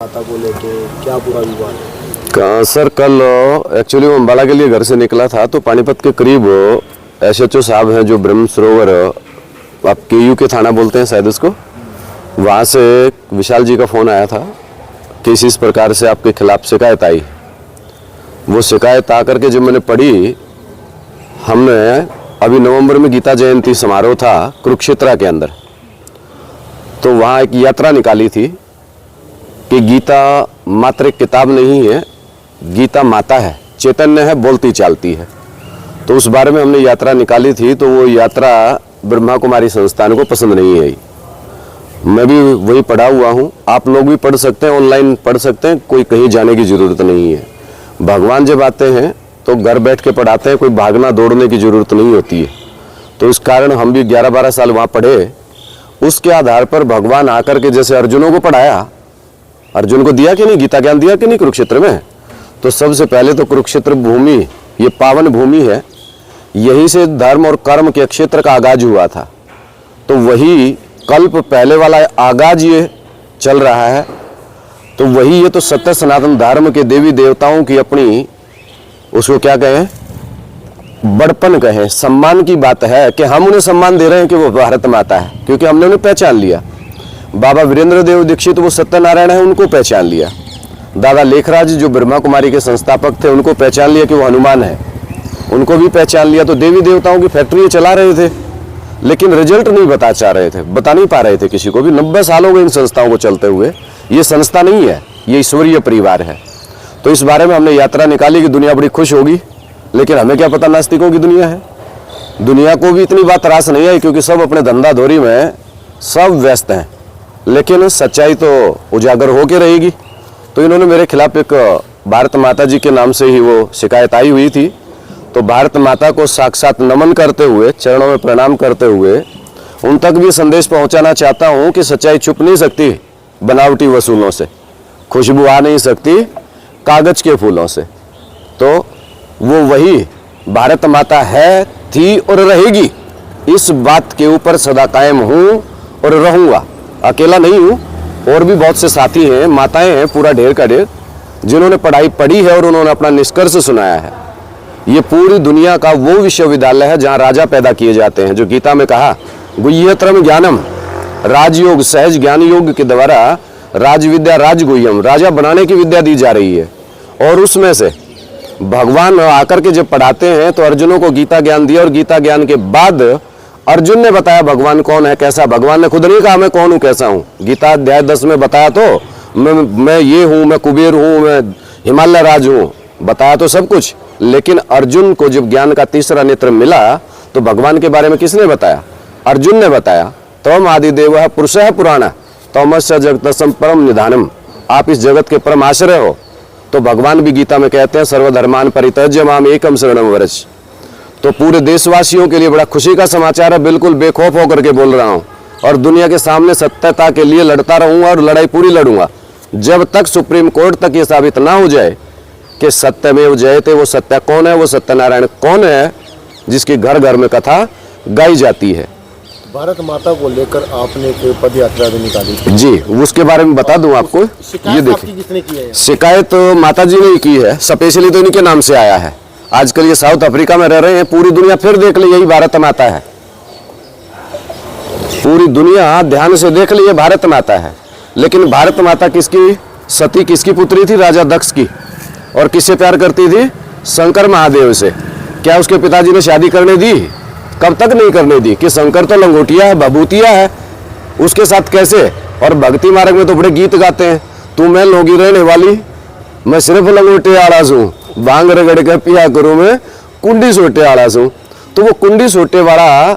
माता को लेके क्या पूरा विवाद है? सर कल एक्चुअली मैं अम्बाला के लिए घर से निकला था तो पानीपत के करीब SHO साहब हैं जो ब्रह्म सरोवर, आप KU के थाना बोलते हैं शायद उसको, वहाँ से विशाल जी का फ़ोन आया था कि इस प्रकार से आपके खिलाफ शिकायत आई। वो शिकायत आकर के जब मैंने पढ़ी, हमने अभी नवंबर में गीता जयंती समारोह था कुरुक्षेत्र के अंदर, तो वहाँ एक यात्रा निकाली थी कि गीता मात्र एक किताब नहीं है, गीता माता है, चैतन्य है, बोलती चालती है। तो उस बारे में हमने यात्रा निकाली थी, तो वो यात्रा ब्रह्मा कुमारी संस्थान को पसंद नहीं आई। मैं भी वही पढ़ा हुआ हूँ, आप लोग भी पढ़ सकते हैं, ऑनलाइन पढ़ सकते हैं, कोई कहीं जाने की ज़रूरत नहीं है। भगवान जब आते हैं तो घर बैठ के पढ़ाते हैं, कोई भागना दौड़ने की ज़रूरत नहीं होती है। तो इस कारण हम भी 11-12 साल वहाँ पढ़े। उसके आधार पर भगवान आकर के जैसे अर्जुनों को पढ़ाया, अर्जुन को दिया कि नहीं, गीता ज्ञान दिया कि नहीं कुरुक्षेत्र में। तो सबसे पहले तो कुरुक्षेत्र भूमि ये पावन भूमि है, यहीं से धर्म और कर्म के क्षेत्र का आगाज हुआ था। तो वही कल्प पहले वाला आगाज ये चल रहा है। तो वही ये तो सत्य सनातन धर्म के देवी देवताओं की अपनी, उसको क्या कहें, बड़पन कहें, सम्मान की बात है कि हम उन्हें सम्मान दे रहे हैं कि वो भारत माता है, क्योंकि हमने उन्हें पहचान लिया। बाबा वीरेंद्र देव दीक्षित वो सत्यनारायण है, उनको पहचान लिया। दादा लेखराज जो ब्रह्मा कुमारी के संस्थापक थे, उनको पहचान लिया कि वो हनुमान है, उनको भी पहचान लिया। तो देवी देवताओं की फैक्ट्री चला रहे थे, लेकिन रिजल्ट नहीं बता नहीं पा रहे थे किसी को भी। 90 साल हो गए इन संस्थाओं को चलते हुए। ये संस्था नहीं है, ये ईश्वरीय परिवार है। तो इस बारे में हमने यात्रा निकाली कि दुनिया बड़ी खुश होगी, लेकिन हमें क्या पता नास्तिकों की दुनिया है। दुनिया को भी इतनी बात रास नहीं आई, क्योंकि सब अपने धंधा धोरी में सब व्यस्त हैं, लेकिन सच्चाई तो उजागर होके रहेगी। तो इन्होंने मेरे खिलाफ एक भारत माता जी के नाम से ही वो शिकायत आई हुई थी। तो भारत माता को साक्षात नमन करते हुए, चरणों में प्रणाम करते हुए उन तक भी संदेश पहुंचाना चाहता हूं कि सच्चाई छुप नहीं सकती बनावटी वसूलों से, खुशबू आ नहीं सकती कागज के फूलों से। तो वो वही भारत माता है, थी और रहेगी, इस बात के ऊपर सदा कायम हूं और रहूंगा। अकेला नहीं हूं, और भी बहुत से साथी हैं, माताएं हैं, पूरा ढेर का ढेर, जिन्होंने पढ़ाई पढ़ी है और उन्होंने अपना निष्कर्ष सुनाया है। ये पूरी दुनिया का वो विश्वविद्यालय है जहां राजा पैदा किए जाते हैं, जो गीता में कहा गुह्यतरम ज्ञानम, राजयोग सहज ज्ञान योग के द्वारा राजविद्या राजगुह्यम, राजा बनाने की विद्या दी जा रही है। और उसमें से भगवान आकर के जब पढ़ाते हैं तो अर्जुनों को गीता ज्ञान दिया, और गीता ज्ञान के बाद अर्जुन ने बताया भगवान कौन है, कैसा। भगवान ने खुद नहीं कहा मैं कौन हूँ, कैसा हूँ। गीता अध्याय 10 में बताया तो मैं ये हूँ, मैं कुबेर हूँ, मैं हिमालय राज हूँ, बताया तो सब कुछ। लेकिन अर्जुन को जब ज्ञान का तीसरा नेत्र मिला तो भगवान के बारे में किसने बताया? अर्जुन ने बताया। तम आदिदेव पुरुषः पुराणः तमस्य जगतसम परम निधानम, आप इस जगत के परम आश्रय हो। तो भगवान भी गीता में कहते हैं सर्वधर्मान परित्यज्य माम एकम शरणम व्रज। तो पूरे देशवासियों के लिए बड़ा खुशी का समाचार है, बिल्कुल बेखौफ होकर के बोल रहा हूँ, और दुनिया के सामने सत्यता के लिए लड़ता रहूंगा और लड़ाई पूरी लड़ूंगा जब तक सुप्रीम कोर्ट तक ये साबित ना हो जाए कि सत्यमेव जयते, वो सत्य कौन है, वो सत्यनारायण कौन है, जिसकी घर घर में कथा गाई जाती है। भारत माता को लेकर आपने एक पद यात्रा भी निकाली थी जी, उसके बारे में बता दूं आपको। ये देखिए, किसने की है? शिकायत माता जी ने की है, स्पेशली तो इनके नाम से आया है। आजकल ये साउथ अफ्रीका में रह रहे हैं, पूरी दुनिया फिर देख ली यही भारत माता है, पूरी दुनिया ध्यान से देख ली ये भारत माता है। लेकिन भारत माता किसकी, सती किसकी पुत्री थी? राजा दक्ष की। और किससे प्यार करती थी? शंकर महादेव से। क्या उसके पिताजी ने शादी करने दी? कब तक नहीं करने दी कि शंकर तो लंगोटिया है, बबूतिया है, उसके साथ कैसे? और भक्ति मार्ग में तो बड़े गीत गाते हैं, तू मैं लोगी रहने वाली, मैं सिर्फ लंगोटे आड़ास हूँ, भांग रगड़ के पिया करूँ मैं कुंडी सोटे आड़ास हूँ। तो वो कुंडी सोटे वाला,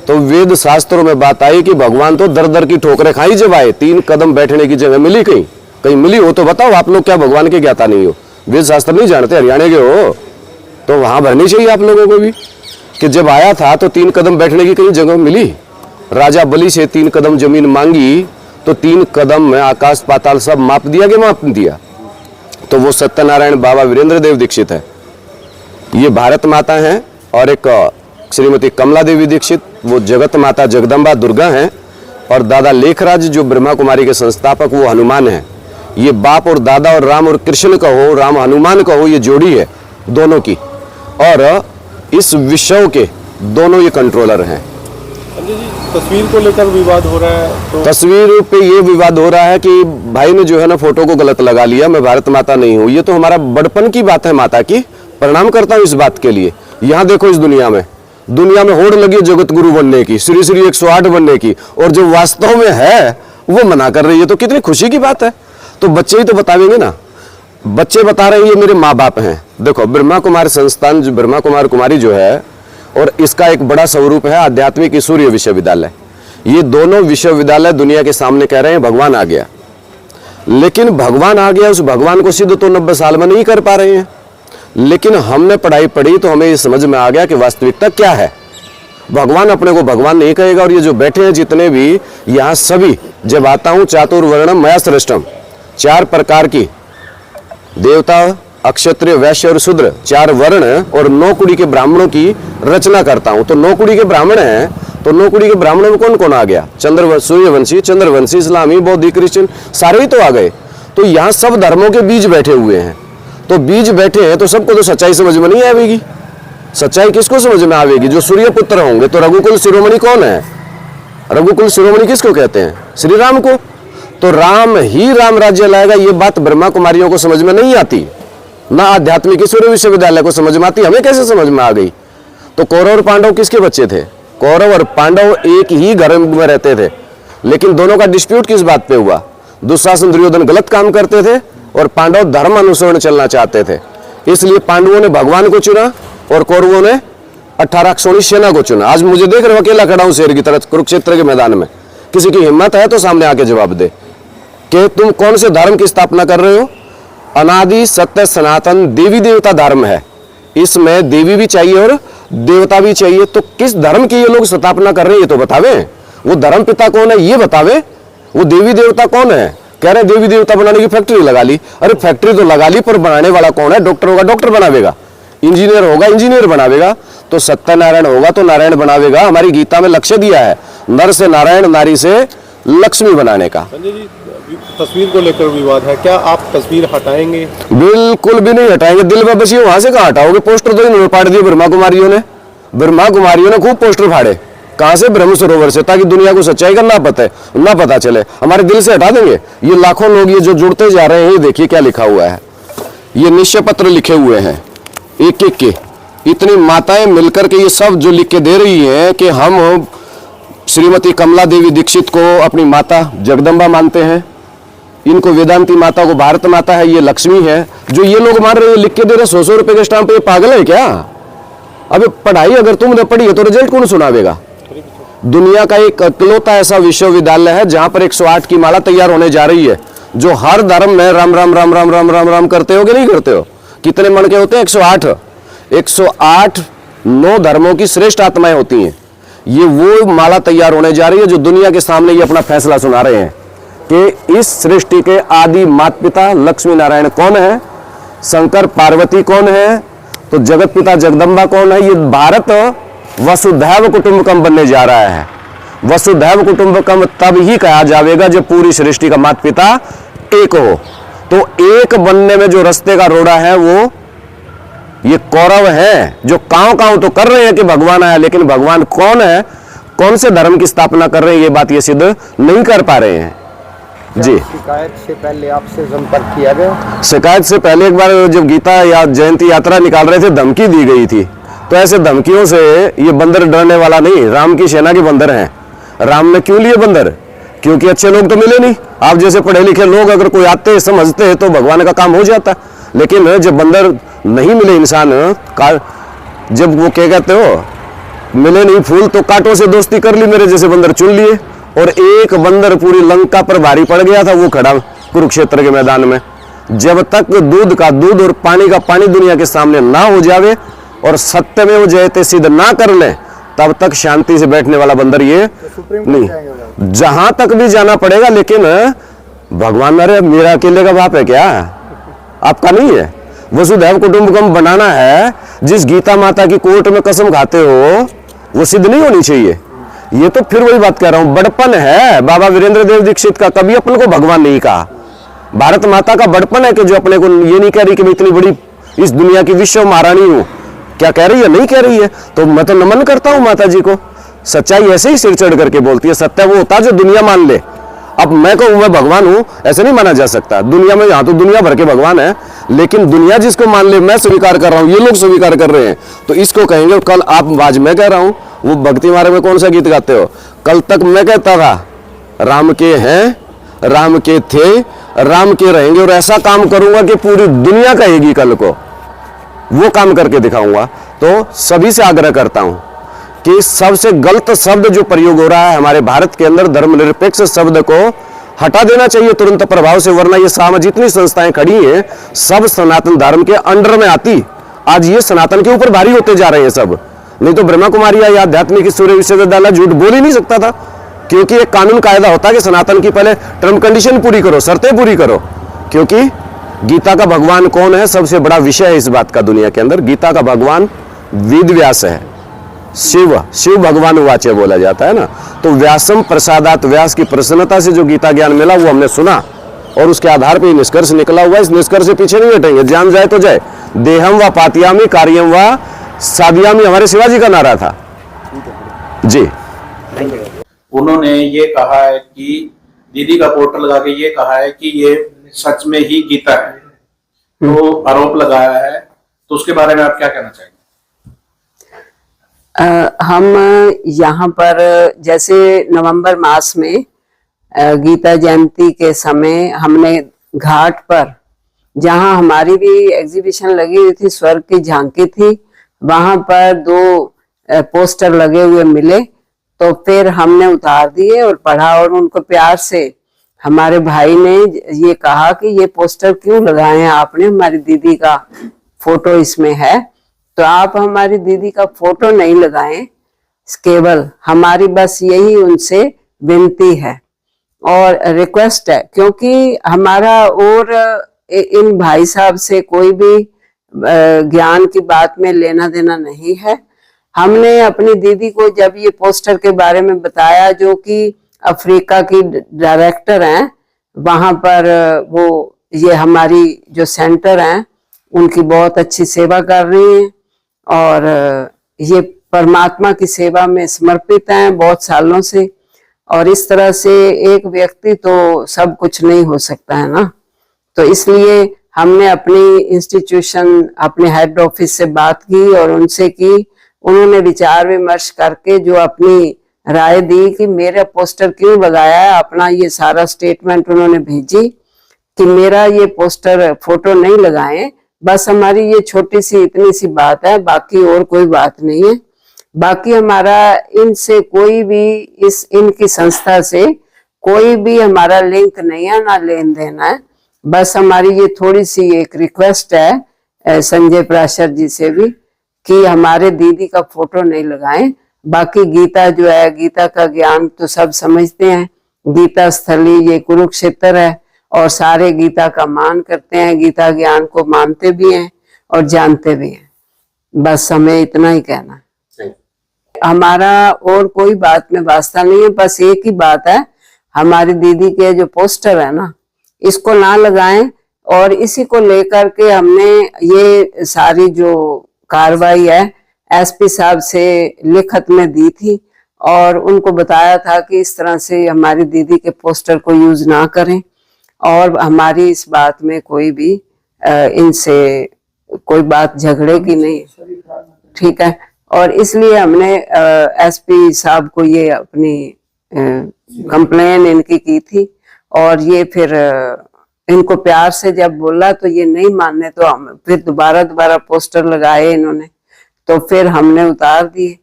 तो वेद शास्त्रों में बात आई कि भगवान तो दर दर की ठोकरें खाई जब आए, 3 कदम बैठने की जगह मिली कहीं? कहीं मिली हो तो बताओ। आप लोग क्या भगवान के ज्ञाता नहीं हो, वेद शास्त्र नहीं जानते, हरियाणा के हो तो वहां भरनी चाहिए आप लोगों को भी कि जब आया था तो 3 कदम बैठने की कहीं जगह मिली? राजा बलि से 3 कदम जमीन मांगी तो 3 कदम में आकाश पाताल सब माप दिया कि माप दिया? तो वो सत्यनारायण बाबा वीरेंद्र देव दीक्षित है, ये भारत माता हैं। और एक श्रीमती कमला देवी दीक्षित, वो जगत माता जगदम्बा दुर्गा हैं। और दादा लेखराज जो ब्रह्मा कुमारी के संस्थापक, वो हनुमान हैं। ये बाप और दादा और राम और कृष्ण का हो, राम हनुमान का हो, ये जोड़ी है दोनों की, और इस विश्व के दोनों ये कंट्रोलर हैं। संजय जी, तस्वीर को लेकर विवाद हो रहा है, तो तस्वीर पे ये विवाद हो रहा है कि भाई ने जो है ना फोटो को गलत लगा लिया, मैं भारत माता नहीं हूं। ये तो हमारा बड़पन की बात है माता की, प्रणाम करता हूं इस बात के लिए। यहाँ देखो, इस दुनिया में होड़ लगी है जगत गुरु बनने की, श्री श्री 108 बनने की, और जो वास्तव में है वो मना कर रही है, तो कितनी खुशी की बात है। तो बच्चे ही तो बतावेंगे ना, बच्चे बता रहे हैं ये मेरे माँ बाप हैं। देखो, ब्रह्मा कुमारी संस्थान, जो ब्रह्मा कुमार कुमारी जो है, और इसका एक बड़ा स्वरूप है आध्यात्मिक सूर्य विश्वविद्यालय। ये दोनों विश्वविद्यालय दुनिया के सामने कह रहे हैं भगवान आ गया, लेकिन भगवान आ गया, उस भगवान को सिद्ध तो 90 साल में नहीं कर पा रहे हैं। लेकिन हमने पढ़ाई पढ़ी तो हमें ये समझ में आ गया कि वास्तविकता क्या है। भगवान अपने को भगवान नहीं कहेगा, और ये जो बैठे हैं जितने भी यहाँ, सभी जब आता हूं चातुर्वर्णम मया सृष्टम, 4 प्रकार की देवता, अक्षत्रिय, वैश्य और शूद्र, 4 वर्ण और 9 कुड़ी के ब्राह्मणों की रचना करता हूं। तो 9 कुड़ी के ब्राह्मण हैं, तो 9 कुड़ी के ब्राह्मणों में कौन कौन आ गया? सूर्यवंशी, चंद्रवंशी, इस्लामी, बौद्धिक, क्रिश्चियन, सारे ही तो आ गए। तो यहाँ सब धर्मों के बीज बैठे हुए हैं। तो बीज बैठे हैं तो सबको तो सच्चाई समझ में नहीं आएगी। सच्चाई किसको समझ में आवेगी? जो सूर्य पुत्र होंगे। तो रघुकुल शिरोमणि कौन है? रघुकुल शिरोमणि किसको कहते हैं? श्री राम को। तो राम ही राम राज्य लाएगा, ये बात ब्रह्मा कुमारियों को समझ में नहीं आती, ना आध्यात्मिक सूर्य विश्वविद्यालय को समझ में आती। हमें कैसे समझ में आ गई? तो कौरव और पांडव किसके बच्चे थे? कौरव और पांडव एक ही घर में रहते थे, लेकिन दोनों का डिस्प्यूट किस बात पे हुआ? दुशासन दुर्योधन गलत काम करते थे और पांडव धर्म अनुसरण चलना चाहते थे, इसलिए पांडवों ने भगवान को चुना और कौरवों ने 18 अक्षौणी सेना को चुना। आज मुझे देख रहे हो, अकेला खड़ा हूं शेर की तरह कुरुक्षेत्र के मैदान में। किसी की हिम्मत है तो सामने आके जवाब दे कि तुम कौन से धर्म की स्थापना कर रहे हो? अनादि सत्य सनातन देवी देवता धर्म है, इसमें देवी भी चाहिए और देवता भी चाहिए। तो किस धर्म की ये लोग स्थापना कर रहे हैं ये तो बतावे। वो धर्म पिता कौन है ये बतावे, वो देवी देवता कौन है? कह रहे देवी देवता बनाने की फैक्ट्री लगा ली। अरे फैक्ट्री तो लगा ली, पर बनाने वाला कौन है? डॉक्टर होगा डॉक्टर बनावेगा, इंजीनियर होगा इंजीनियर बनावेगा, तो सत्यनारायण होगा तो नारायण बनावेगा। हमारी गीता में लक्ष्य दिया है नर से नारायण, नारी से लक्ष्मी बनाने का। संजय जी, तस्वीर को लेकर विवाद है, क्या आप तस्वीर हटाएंगे? बिल्कुल भी नहीं हटाएंगे। दिल में बसी वहां से कहाँ हटाओगे? पोस्टर तो इन्होंने फाड़ दिए ब्रह्मा कुमारियों ने। ब्रह्मा कुमारियों ने खूब पोस्टर फाड़े। कहां से? ब्रह्म सरोवर से, ताकि दुनिया को सच्चाई का ना पता चले। हमारे दिल से हटा देंगे। ये लाखों लोग ये जो जुड़ते जा रहे हैं, ये देखिए क्या लिखा हुआ है। ये निश्चय पत्र लिखे हुए हैं एक एक के। इतनी माताएं मिलकर के ये सब जो लिख के दे रही हैं कि हम श्रीमती कमला देवी दीक्षित को अपनी माता जगदम्बा मानते हैं, इनको वेदांती माता को भारत माता है, ये लक्ष्मी है। जो ये लोग मान रहे हैं, लिख के दे रहे 100 रुपए के स्टाम्प पे, ये पागल है क्या? अबे पढ़ाई अगर तुमने पढ़ी है तो रिजल्ट कौन सुनावेगा? दुनिया का एक इकलौता ऐसा विश्वविद्यालय है जहां पर 108 की माला तैयार होने जा रही है। जो हर धर्म में राम राम राम राम राम राम राम करते हो कि नहीं करते हो? कितने मन के होते हैं? 108 9 धर्मों की श्रेष्ठ आत्माएं होती हैं। ये वो माला तैयार होने जा रही है जो दुनिया के सामने ये अपना फैसला सुना रहे हैं कि इस सृष्टि के आदि माता पिता लक्ष्मी नारायण कौन है, शंकर पार्वती कौन है, तो जगत पिता जगदम्बा कौन है। ये भारत वसुधैव कुटुंबकम बनने जा रहा है। वसुधैव कुटुंबकम तब ही कहा जाएगा जब पूरी सृष्टि का माता पिता एक हो। तो एक बनने में जो रास्ते का रोड़ा है वो ये कौरव है, जो कांव तो कर रहे हैं कि भगवान आया, लेकिन भगवान कौन है, कौन से धर्म की स्थापना कर रहे हैं, ये बात ये सिद्ध नहीं कर पा रहे हैं। जी, शिकायत से पहले आपसे संपर्क किया गया? शिकायत से पहले एक बार जब गीता या जयंती यात्रा निकाल रहे थे, धमकी दी गई थी। तो ऐसे धमकियों से ये बंदर डरने वाला नहीं, राम की सेना के बंदर हैं। राम ने क्यों लिए बंदर? क्योंकि अच्छे लोग तो मिले नहीं। आप जैसे पढ़े लिखे लोग अगर कोई आते समझते तो भगवान का काम हो जाता। लेकिन जब बंदर नहीं मिले इंसान का, जब वो क्या कहते हो मिले नहीं फूल, तो कांटों से दोस्ती कर ली, मेरे जैसे बंदर चुन लिए। और एक बंदर पूरी लंका पर भारी पड़ गया था, वो खड़ा कुरुक्षेत्र के मैदान में। जब तक दूध का दूध और पानी का पानी दुनिया के सामने ना हो जावे और सत्य में वो जयते सिद्ध ना कर ले, तब तक शांति से बैठने वाला बंदर ये नहीं। जहां तक भी जाना पड़ेगा, लेकिन भगवान, अरे मेरा अकेले का बाप है क्या? आपका नहीं है। वसुधैव कुटुंबकम बनाना है। जिस गीता माता की कोर्ट में कसम खाते हो वो सिद्ध नहीं होनी चाहिए। ये तो फिर वही बात कह रहा हूं, बड़पन है। बाबा वीरेंद्र देव दीक्षित का कभी अपन को भगवान नहीं कहा। भारत माता का बड़पन है कि जो अपने को ये नहीं कह रही कि मैं इतनी बड़ी इस दुनिया की विश्व महारानी हूं। क्या कह रही है? नहीं कह रही है। तो मैं तो नमन करता हूं माता जी को। सच्चाई ऐसे ही सिर चढ़ करके बोलती है। सत्य वो होता है जो दुनिया मान ले। अब मैं कहूं मैं भगवान हूं, ऐसे नहीं माना जा सकता। दुनिया में यहां तो दुनिया भर के भगवान है, लेकिन दुनिया जिसको मान ले, मैं स्वीकार कर रहा हूं, ये लोग स्वीकार कर रहे हैं, तो इसको कहेंगे। कल आप आज मैं कह रहा हूं, वो भक्ति मार्ग में कौन सा गीत गाते हो? कल तक मैं कहता था राम के हैं, राम के थे, राम के रहेंगे, और ऐसा काम करूंगा कि पूरी दुनिया कहेगी कल को। वो काम करके दिखाऊंगा। तो सभी से आग्रह करता हूं कि सबसे गलत शब्द जो प्रयोग हो रहा है हमारे भारत के अंदर, धर्मनिरपेक्ष शब्द को हटा देना चाहिए तुरंत प्रभाव से, वरना ये सामाजिक जितनी संस्थाएं खड़ी हैं सब सनातन धर्म के अंडर में आती। आज ये सनातन के ऊपर भारी होते जा रहे हैं सब। नहीं तो ब्रह्मा कुमारी या आध्यात्मिक सूर्य विश्वविद्यालय झूठ बोल ही नहीं सकता था, क्योंकि एक कानून कायदा होता है कि सनातन की पहले टर्म कंडीशन पूरी करो, शर्तें पूरी करो। क्योंकि गीता का भगवान कौन है? सबसे बड़ा विषय है इस बात का दुनिया के अंदर। गीता का भगवान वेद व्यास है। शिव भगवान वाच्य बोला जाता है ना। तो व्यासम प्रसादात, व्यास की प्रसन्नता से जो गीता ज्ञान मिला वो हमने सुना, और उसके आधार पर निष्कर्ष निकला हुआ। इस निष्कर्ष से पीछे नहीं हटेंगे। जान जाए तो जाए। देहम व पातियामी कार्यम व साधियामी हमारे शिवाजी का नारा था जी। उन्होंने ये कहा है कि दीदी का पोस्टर लगा के ये कहा है कि ये सच में ही गीता है, तो आरोप लगाया है, तो उसके बारे में आप क्या कहना चाहेंगे? हम यहाँ पर जैसे नवंबर मास में गीता जयंती के समय हमने घाट पर, जहाँ हमारी भी एग्जीबिशन लगी हुई थी, स्वर्ग की झांकी थी, वहां पर 2 पोस्टर लगे हुए मिले। तो फिर हमने उतार दिए और पढ़ा, और उनको प्यार से हमारे भाई ने ये कहा कि ये पोस्टर क्यों लगाए हैं आपने, हमारी दीदी का फोटो इसमें है, तो आप हमारी दीदी का फोटो नहीं लगाएं, केवल हमारी बस यही उनसे विनती है और रिक्वेस्ट है। क्योंकि हमारा और इन भाई साहब से कोई भी ज्ञान की बात में लेना देना नहीं है। हमने अपनी दीदी को जब ये पोस्टर के बारे में बताया, जो कि अफ्रीका की डायरेक्टर हैं, वहां पर वो ये हमारी जो सेंटर हैं उनकी बहुत अच्छी सेवा कर रही हैं, और ये परमात्मा की सेवा में समर्पित हैं बहुत सालों से। और इस तरह से एक व्यक्ति तो सब कुछ नहीं हो सकता है ना। तो इसलिए हमने अपनी इंस्टीट्यूशन, अपने हेड ऑफिस से बात की और उनसे की। उन्होंने विचार विमर्श करके जो अपनी राय दी कि मेरा पोस्टर क्यों लगाया है, अपना ये सारा स्टेटमेंट उन्होंने भेजी कि मेरा ये पोस्टर फोटो नहीं लगाएं, बस हमारी ये छोटी सी इतनी सी बात है, बाकी और कोई बात नहीं है। बाकी हमारा इनसे कोई भी, इनकी संस्था से कोई भी हमारा लिंक नहीं है, ना लेन देन है। बस हमारी ये थोड़ी सी एक रिक्वेस्ट है संजय प्राशर जी से भी कि हमारे दीदी का फोटो नहीं लगाएं। बाकी गीता जो है, गीता का ज्ञान तो सब समझते हैं। गीता स्थली ये कुरुक्षेत्र है, और सारे गीता का मान करते हैं, गीता ज्ञान को मानते भी हैं और जानते भी हैं। बस हमें इतना ही कहना है। हमारा और कोई बात में वास्ता नहीं है, बस एक ही बात है, हमारी दीदी के जो पोस्टर है ना, इसको ना लगाएं। और इसी को लेकर के हमने ये सारी जो कार्रवाई है एसपी साहब से लिखत में दी थी, और उनको बताया था कि इस तरह से हमारी दीदी के पोस्टर को यूज ना करें, और हमारी इस बात में कोई भी इनसे कोई बात झगड़े की नहीं, ठीक है। और इसलिए हमने एसपी साहब को ये अपनी कंप्लेन इनकी की थी, और ये फिर इनको प्यार से जब बोला तो ये नहीं माने, तो हम फिर दोबारा पोस्टर लगाए इन्होंने, तो फिर हमने उतार दिए।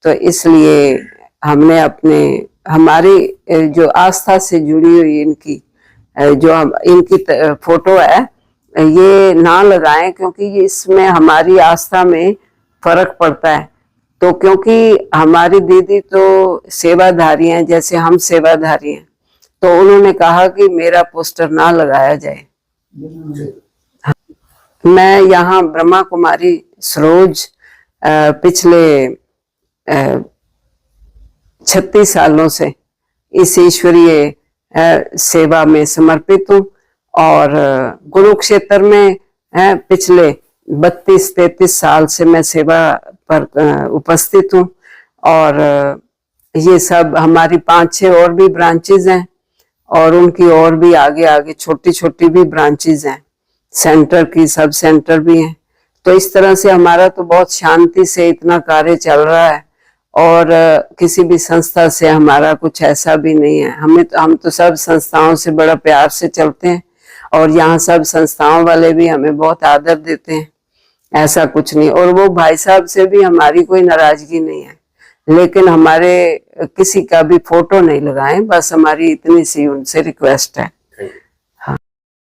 तो इसलिए हमने हमारी जो आस्था से जुड़ी हुई इनकी जो इनकी फोटो है ये ना लगाएं, क्योंकि इसमें हमारी आस्था में फर्क पड़ता है। तो क्योंकि हमारी दीदी तो सेवाधारी हैं, जैसे हम सेवाधारी हैं, तो उन्होंने कहा कि मेरा पोस्टर ना लगाया जाए। मैं यहाँ ब्रह्मा कुमारी सरोज पिछले 36 सालों से इस ईश्वरीय सेवा में समर्पित हूँ, और कुरुक्षेत्र में पिछले 32-33 साल से मैं सेवा पर उपस्थित हूँ। और ये सब हमारी 5-6 और भी ब्रांचेज हैं और उनकी और भी आगे आगे छोटी छोटी भी ब्रांचेज हैं, सेंटर की, सब सेंटर भी हैं। तो इस तरह से हमारा तो बहुत शांति से इतना कार्य चल रहा है और किसी भी संस्था से हमारा कुछ ऐसा भी नहीं है। हम तो सब संस्थाओं से बड़ा प्यार से चलते हैं और यहाँ सब संस्थाओं वाले भी हमें बहुत आदर देते हैं, ऐसा कुछ नहीं। और वो भाई साहब से भी हमारी कोई नाराजगी नहीं है, लेकिन हमारे किसी का भी फोटो नहीं लगाएं, बस हमारी इतनी सी उनसे रिक्वेस्ट है।